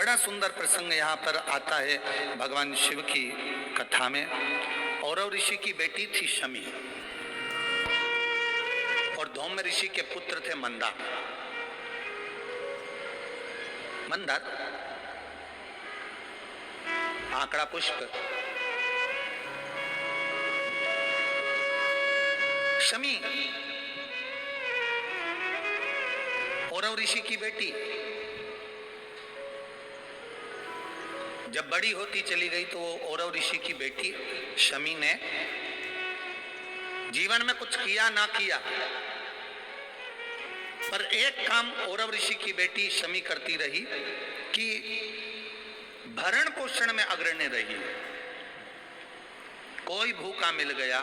बड़ा सुंदर प्रसंग यहाँ पर आता है भगवान शिव की कथा में। औरव ऋषि की बेटी थी शमी और धौम्य ऋषि के पुत्र थे मंदार। मंदार आंकड़ा पुष्प, शमी औरव ऋषि की बेटी। जब बड़ी होती चली गई तो वो औरव ऋषि की बेटी शमी ने जीवन में कुछ किया ना किया, पर एक काम औरव ऋषि की बेटी शमी करती रही कि भरण पोषण में अग्रणी रही। कोई भूखा मिल गया,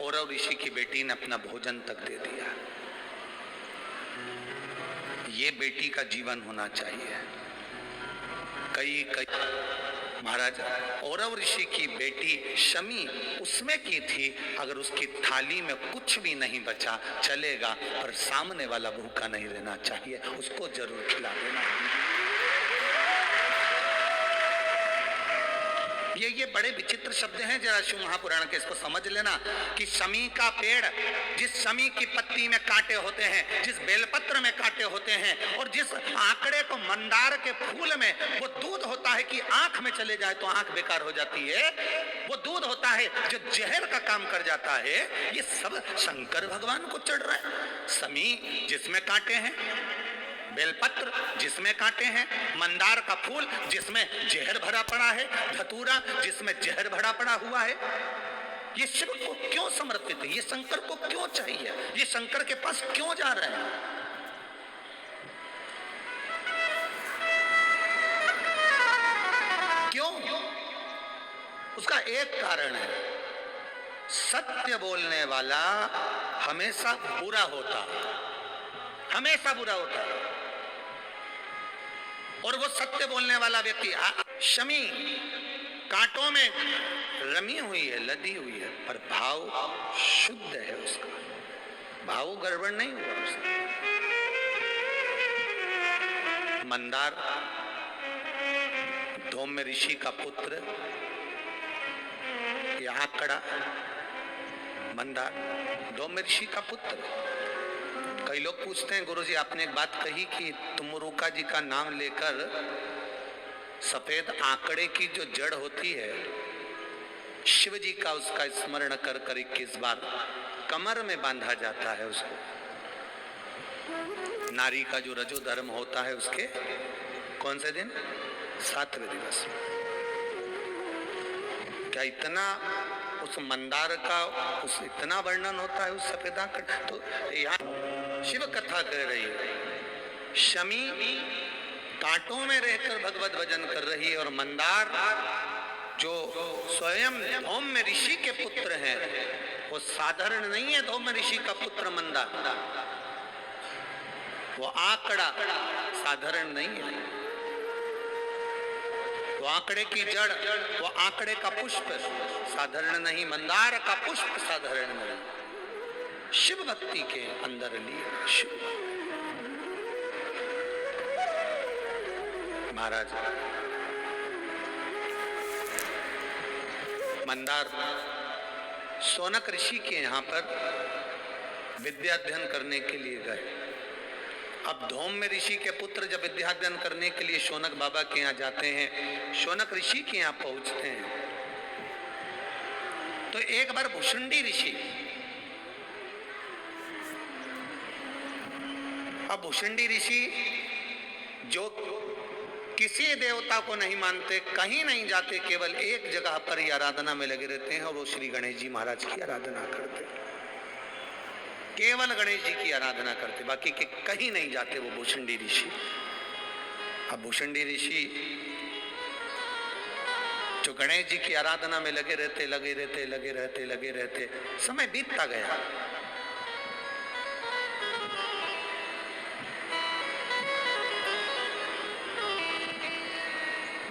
औरव ऋषि की बेटी ने अपना भोजन तक दे दिया। ये बेटी का जीवन होना चाहिए। कई महाराज औरव ऋषि की बेटी शमी उसमें की थी, अगर उसकी थाली में कुछ भी नहीं बचा चलेगा, पर सामने वाला भूखा नहीं रहना चाहिए, उसको जरूर खिला देना। ये बड़े विचित्र शब्द हैं, जरा शिव महापुराण के, इसको समझ लेना कि शमी का पेड़, जिस शमी की पत्ती में कांटे होते हैं, जिस बेलपत्र में कांटे होते हैं, और जिस आंकड़े को मंदार के फूल में वो दूध होता है कि आंख में चले जाए तो आंख बेकार हो जाती है, वो दूध होता है जो जहर का काम कर जाता है, ये सब शंकर भगवान को चढ़ रहा है। शमी जिसमें कांटे हैं, बेलपत्र जिसमें कांटे हैं, मंदार का फूल जिसमें जहर भरा पड़ा है, धतूरा जिसमें जहर भरा पड़ा हुआ है, ये शिव को क्यों समर्पित है? ये शंकर को क्यों चाहिए? ये शंकर के पास क्यों जा रहे हैं? क्यों? उसका एक कारण है, सत्य बोलने वाला हमेशा बुरा होता है, हमेशा बुरा होता है। और वो सत्य बोलने वाला व्यक्ति, शमी कांटों में रमी हुई है, लदी हुई है, पर भाव शुद्ध है, उसका भाव गड़बड़ नहीं हुआ उसका। मंदार धौम्य ऋषि का पुत्र, यह आंकड़ा मंदार धौम्य ऋषि का पुत्र। कई लोग पूछते हैं, गुरुजी आपने एक बात कही कि तुमरुका जी का नाम लेकर सफेद आंकड़े की जो जड़ होती है, शिव जी का उसका स्मरण कर कर 21 बार कमर में बांधा जाता है। उसको नारी का जो रजो धर्म होता है उसके कौन से दिन? 7वें दिवस। क्या इतना उस मंदार का उस इतना वर्णन होता है उस सफेद आंकड़े? तो यहाँ शिव कथा कह रही है, शमी कांटों में रहकर भगवत भजन कर रही है, और मंदार जो स्वयं धौम्य ऋषि के पुत्र हैं, वो साधारण नहीं है। धौम्य ऋषि का पुत्र मंदार, वो आंकड़ा साधारण नहीं है, वो आंकड़े की जड़, वो आंकड़े का पुष्प साधारण नहीं, मंदार का पुष्प साधारण नहीं, शिव भक्ति के अंदर लिए शिव। महाराज मंदार शौनक ऋषि के यहाँ पर विद्या अध्ययन करने के लिए गए। अब धौम्य ऋषि के पुत्र जब विद्या अध्ययन करने के लिए शौनक बाबा के यहाँ जाते हैं, शौनक ऋषि के यहाँ पहुंचते हैं, तो एक बार भुषुंडी ऋषि, अब भुषुंडी ऋषि जो किसी देवता को नहीं मानते, कहीं नहीं जाते, केवल एक जगह पर ही आराधना में लगे रहते हैं, और वो श्री गणेश जी महाराज की आराधना करते, केवल गणेश जी की आराधना करते, बाकी के कहीं नहीं जाते वो भुषुंडी ऋषि। अब भुषुंडी ऋषि जो गणेश जी की आराधना में लगे रहते, समय बीतता गया।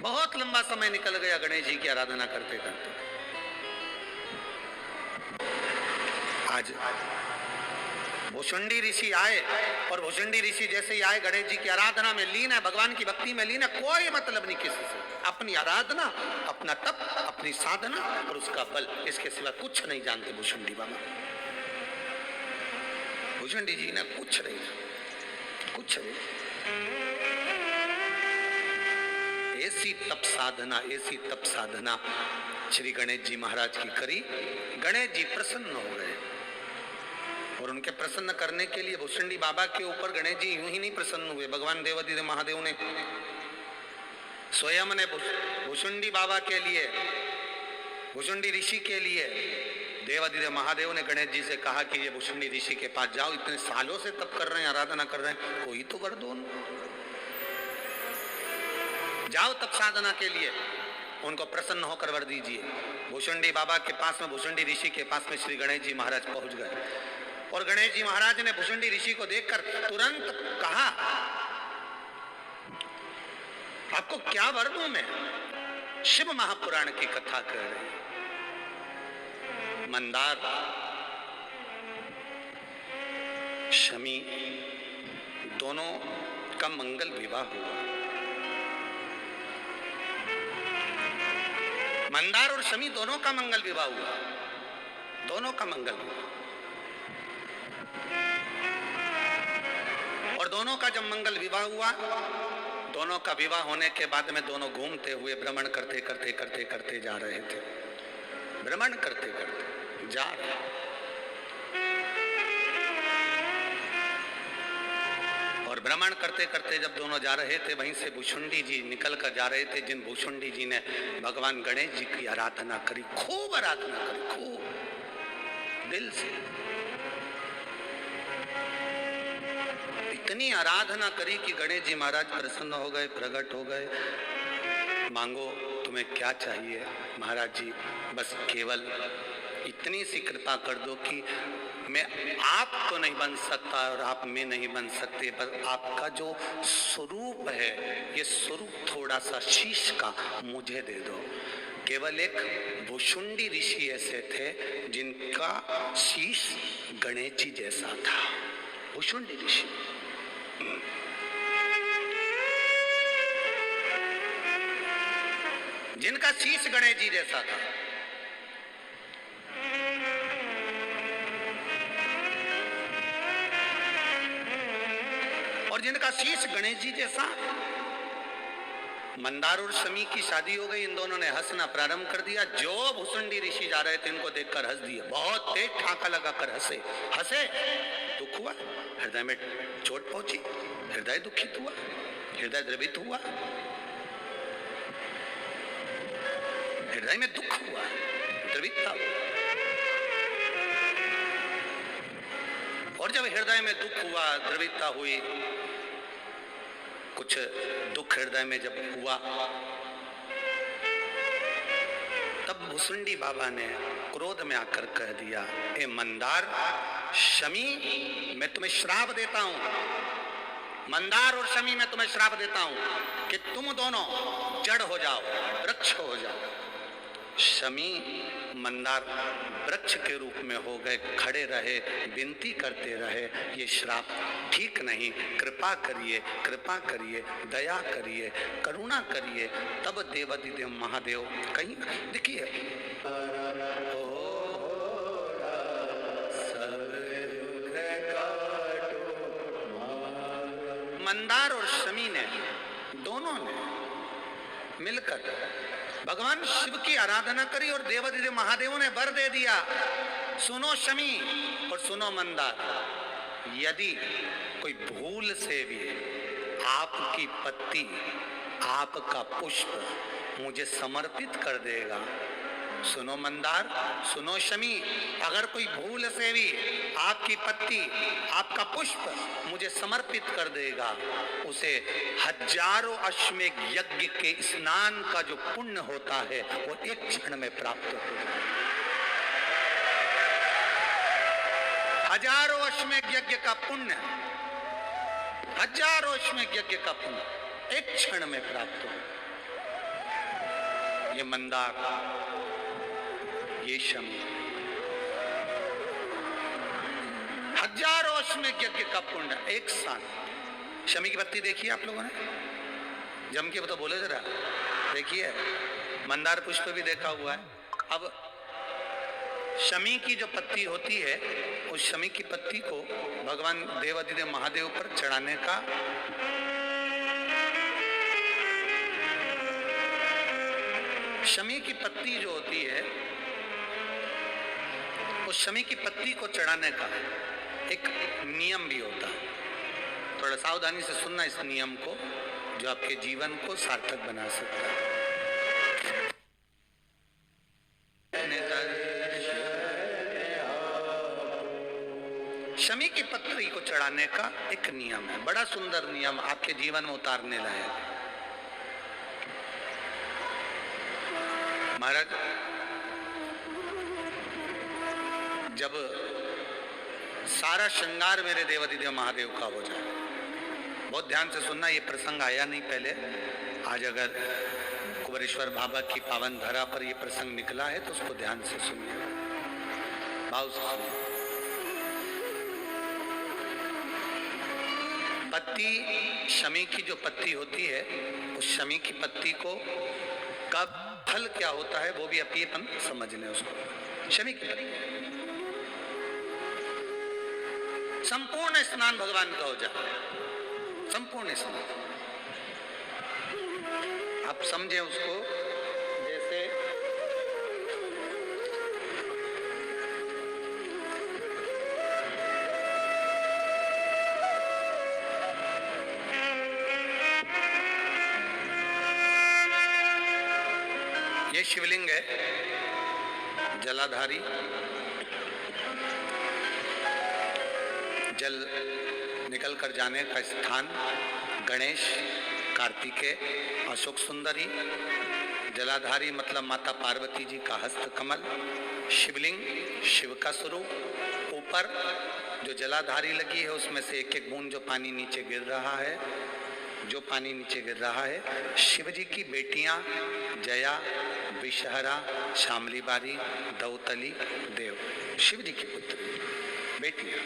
बहुत लंबा समय निकल गया गणेश जी की आराधना करते करते। आज भुषुंडी ऋषि आए और भुषुंडी ऋषि जैसे ही आए गणेश जी की आराधना में लीन है, भगवान की भक्ति में लीन है, कोई मतलब नहीं किसी से, अपनी आराधना, अपना तप, अपनी साधना और उसका बल, इसके सिवा कुछ नहीं जानते भुषुंडी बाबा। भुषुंडी जी ने कुछ नहीं, कुछ नहीं, ऐसी तप साधना श्री गणेश जी महाराज की करी। गणेश जी प्रसन्न हो गए और उनके प्रसन्न करने के लिए भुषुंडी बाबा के ऊपर गणेश जी यूं ही नहीं प्रसन्न हुए, भगवान देवाधिदेव महादेव ने स्वयं ने भुषुंडी बाबा के लिए, भुषुंडी ऋषि के लिए देवाधिदेव महादेव ने गणेश जी से कहा कि ये भुषुंडी ऋषि के पास जाओ, इतने सालों से तप कर रहे हैं, आराधना कर रहे हैं, कोई तो कर दो, जाओ तप साधना के लिए, उनको प्रसन्न होकर वर दीजिए। भुषुंडी बाबा के पास में, भुषुंडी ऋषि के पास में श्री गणेश जी महाराज पहुंच गए और गणेश जी महाराज ने भुषुंडी ऋषि को देखकर तुरंत कहा, आपको क्या वर दूं मैं? शिव महापुराण की कथा कर रहे हैं। मंदार, शमी दोनों का मंगल विवाह हुआ। मंदार और शमी दोनों का मंगल विवाह हुआ, दोनों का मंगल विवाह। और दोनों का जब मंगल विवाह हुआ, दोनों का विवाह होने के बाद में दोनों घूमते हुए भ्रमण करते करते करते करते जा रहे थे, भ्रमण करते करते जा रहे। और भ्रमण करते करते जब दोनों जा रहे थे, वहीं से भुषुंडी जी निकल कर जा रहे थे, जिन भुषुंडी जी ने भगवान गणेश जी की आराधना करी, खूब आराधना करी, खूब दिल से, इतनी आराधना करी कि गणेश जी महाराज प्रसन्न हो गए, प्रकट हो गए। मांगो तुम्हें क्या चाहिए महाराज जी, बस केवल इतनी सी कृपा कर दो कि मैं आप तो नहीं बन सकता और आप में नहीं बन सकते, पर आपका जो स्वरूप है, ये स्वरूप थोड़ा सा शीश का मुझे दे दो। केवल एक भुषुंडी ऋषि ऐसे थे जिनका शीश गणेश जी जैसा था, भुषुंडी ऋषि। जिनका शीश गणेश जी जैसा था। और जिनका शीश गणेश जी जैसा। मंदार और शमी की शादी हो गई, इन दोनों ने हंसना प्रारंभ कर दिया। जो भुषुंडी ऋषि जा रहे थे इनको देखकर हंस दिया, बहुत तेज ठाका लगाकर हंसे। हंसे, दुख हुआ, हृदय में चोट पहुंची, हृदय दुखित हुआ, हृदय द्रवित हुआ, हृदय में दुख हुआ, द्रवितता। और जब हृदय में दुख हुआ, द्रवितता हुई, कुछ दुख हृदय में जब हुआ, तब भुषुंडी बाबा ने क्रोध में आकर कह दिया, ए मंदार, शमी, मैं तुम्हें श्राप देता हूं। मंदार और शमी, मैं तुम्हें श्राप देता हूं कि तुम दोनों जड़ हो जाओ, वृक्ष हो जाओ। शमी, मंदार वृक्ष के रूप में हो गए, खड़े रहे, विनती करते रहे, ये श्राप ठीक नहीं, कृपा करिए, कृपा करिए, दया करिए, करुणा करिए। तब देवाधिदेव महादेव कहीं देखिए, मंदार और शमी ने, दोनों ने मिलकर भगवान शिव की आराधना करी और देवाधिदेव महादेव ने वर दे दिया, सुनो शमी और सुनो मंदार, यदि कोई भूल से भी आपकी पत्ती, आपका पुष्प मुझे समर्पित कर देगा, सुनो मंदार, सुनो शमी, अगर कोई भूल से भी आपकी पत्ती, आपका पुष्प मुझे समर्पित कर देगा, उसे हजारों अश्वमेध यज्ञ के स्नान का जो पुण्य होता है वो एक क्षण में प्राप्त हो जाएगा। हजारों अश्वमेध यज्ञ का पुण्य, हजारों अश्वमेध यज्ञ का पुण्य एक क्षण में प्राप्त हो। ये मंदार, ये शमी, हजारों अश्वमेध यज्ञ का पुण्य एक साथ। शमी की पत्ती देखी है आप लोगों ने? जम के तो बोले जरा, देखिए। मंदार पुष्प भी देखा हुआ है। अब शमी की जो पत्ती होती है, उस शमी की पत्ती को भगवान देवाधिदेव महादेव पर चढ़ाने का शमी की पत्ती जो होती है, उस शमी की पत्ती को चढ़ाने का एक नियम भी होता है। थोड़ा सावधानी से सुनना इस नियम को, जो आपके जीवन को सार्थक बना सकता है। शमी की पत्री को चढ़ाने का एक नियम है, बड़ा सुंदर नियम, आपके जीवन में उतारने लायक। महाराज, जब सारा श्रृंगार मेरे देवाधिदेव महादेव का हो जाए, बहुत ध्यान से सुनना, ये प्रसंग आया नहीं पहले, आज अगर कुबेरेश्वर बाबा की पावन धरा पर ये प्रसंग निकला है तो उसको ध्यान से सुनिए, भाव से सुनिए। पत्ती, शमी की जो पत्ती होती है, उस शमी की पत्ती को कब फल क्या होता है वो भी अपन समझ लें उसको। शमी की पत्ती, संपूर्ण स्नान भगवान का हो जाए, संपूर्ण स्नान। आप समझे उसको, जैसे ये शिवलिंग है, जलाधारी, जल निकल कर जाने का स्थान, गणेश, कार्तिकेय, अशोक सुंदरी, जलाधारी मतलब माता पार्वती जी का हस्त कमल, शिवलिंग, शिव का स्वरूप, ऊपर जो जलाधारी लगी है उसमें से एक एक बूंद जो पानी नीचे गिर रहा है, जो पानी नीचे गिर रहा है, शिव जी की बेटियां जया, विषहरा, शामली बारी, दौतली, देव, शिव जी की पुत्री बेटियां।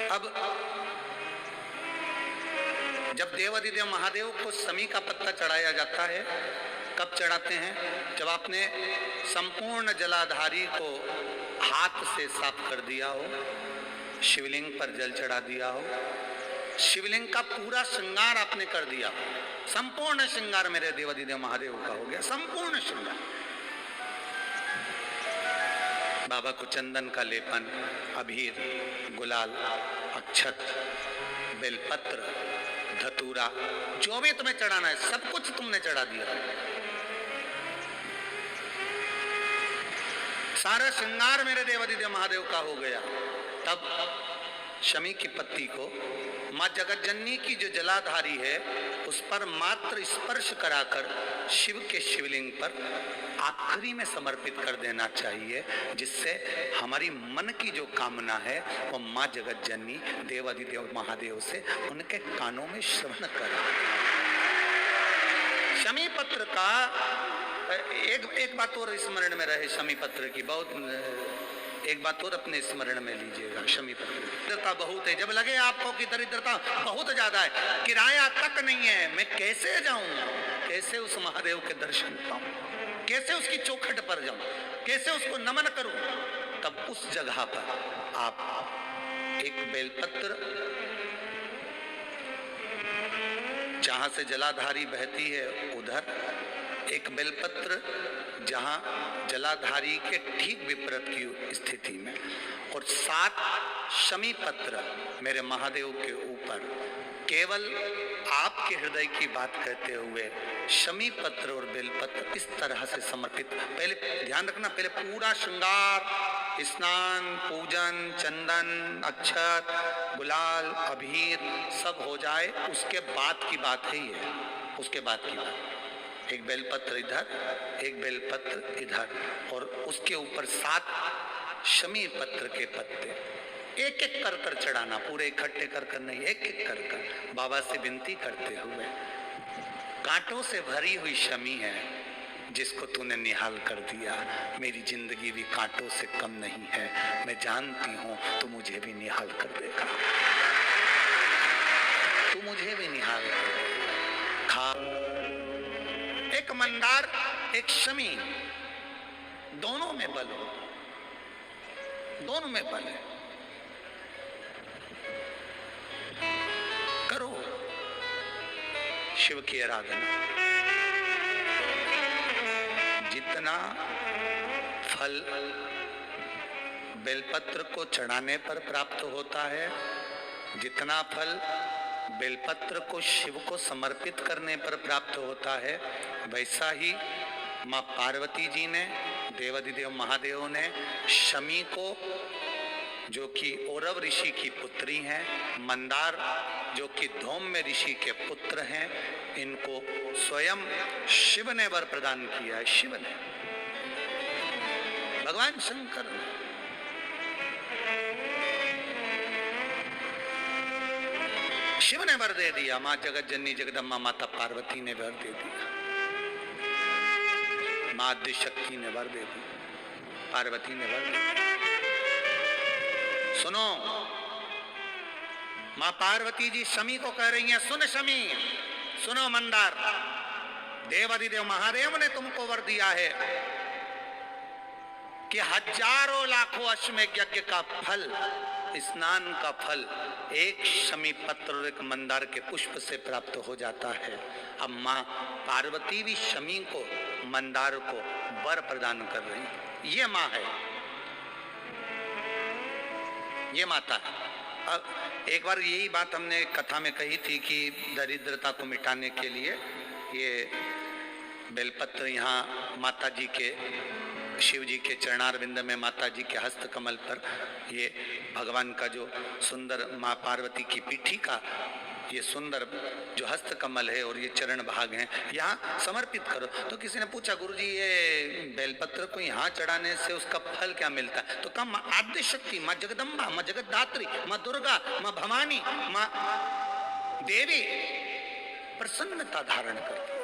अब जब देवाधिदेव महादेव को शमी का पत्ता चढ़ाया जाता है, कब चढ़ाते हैं? जब आपने संपूर्ण जलाधारी को हाथ से साफ कर दिया हो, शिवलिंग पर जल चढ़ा दिया हो, शिवलिंग का पूरा श्रृंगार आपने कर दिया, संपूर्ण श्रृंगार मेरे देवाधिदेव महादेव का हो गया, संपूर्ण श्रृंगार। बाबा को चंदन का लेपन, अबीर, गुलाल, अक्षत, बेलपत्र, धतूरा, जो भी तुम्हें चढ़ाना है सब कुछ तुमने चढ़ा दिया, सारा श्रृंगार मेरे देवाधिदेव महादेव का हो गया। तब शमी की पत्ती को मां जगतजननी की जो जलाधारी है उस पर मात्र स्पर्श कराकर शिव के शिवलिंग पर आखिरी में समर्पित कर देना चाहिए, जिससे हमारी मन की जो कामना है वो मां जगतजननी देवाधिदेव महादेव से उनके कानों में श्रवण करे। शमी पत्र का एक बात और स्मरण में रहे, शमी पत्र की बहुत एक बात और अपने स्मरण में लीजिएगा। शमी पत्र दरिद्रता बहुत है, जब लगे आपको कि दरिद्रता बहुत ज्यादा है, किराया तक नहीं है, मैं कैसे जाऊं, कैसे उस महादेव के दर्शन पाऊं, कैसे उसकी चौखट पर जाऊं, कैसे उसको नमन करूं, तब उस जगह पर आप एक बेलपत्र, जहां से जलाधारी बहती है उधर एक बेलपत्र, जहां जलाधारी के ठीक विपरीत की स्थिति में, और 7 शमी पत्र मेरे महादेव के ऊपर, केवल आपके हृदय की बात कहते हुए शमी पत्र और बेलपत्र इस तरह से समर्पित। पहले ध्यान रखना, पहले पूरा श्रृंगार, स्नान, पूजन, चंदन, अक्षत, गुलाल, अबीर सब हो जाए, उसके बाद की बात है ये, उसके बाद की बात। एक बेलपत्र इधर, एक बेलपत्र इधर, और उसके ऊपर 7 शमी पत्र के पत्ते एक एक कर कर चढ़ाना, पूरे इकट्ठे कर कर नहीं, एक एक कर कर बाबा से विनती करते हुए। कांटों से भरी हुई शमी है, जिसको तूने निहाल कर दिया। मेरी जिंदगी भी कांटों से कम नहीं है, मैं जानती हूं तू मुझे भी निहाल कर देगा, तू मुझे भी निहाल कर देगा। खा एक मंदार एक शमी, दोनों में बल हो, दोनों में बल है। करो शिव की आराधना, जितना फल बेलपत्र को चढ़ाने पर प्राप्त होता है, जितना फल बेलपत्र को शिव को समर्पित करने पर प्राप्त होता है, वैसा ही मां पार्वती जी ने, देवाधिदेव महादेव ने शमी को, जो कि औरव ऋषि की पुत्री हैं, मंदार जो कि धौम्य ऋषि के पुत्र हैं, इनको स्वयं शिव ने वर प्रदान किया है। शिव ने, भगवान शंकर ने। शिव ने वर दे दिया, मां जगत जननी जगदम्बा माता पार्वती ने वर दे दिया, मां आद्य शक्ति ने वर दे दी, पार्वती ने वर दे दिया। सुनो, मां पार्वती जी शमी को कह रही हैं, सुन शमी, सुनो मंदार, देवाधिदेव महादेव ने तुमको वर दिया है कि हजारों लाखों अश्वमेध यज्ञ का फल, स्नान का फल एक शमी पत्र और एक मंदार के पुष्प से प्राप्त हो जाता है। अब मां पार्वती भी शमी को, मंदार को वर प्रदान कर रही है। ये मां है, ये माता है। अब एक बार यही बात हमने कथा में कही थी कि दरिद्रता को मिटाने के लिए ये बेलपत्र यहाँ माता जी के, शिव जी के चरणारविंद में, माता जी के हस्त कमल पर ये भगवान का जो सुंदर, माँ पार्वती की पीठी का ये सुंदर जो हस्त कमल है और ये चरण भाग हैं, यहाँ समर्पित करो। तो किसी ने पूछा, गुरुजी ये बेलपत्र को यहाँ चढ़ाने से उसका फल क्या मिलता है? तो कहा, माँ आद्य शक्ति, माँ जगदम्बा, माँ जगतधात्री, माँ दुर्गा, माँ भवानी, माँ देवी प्रसन्नता धारण करती,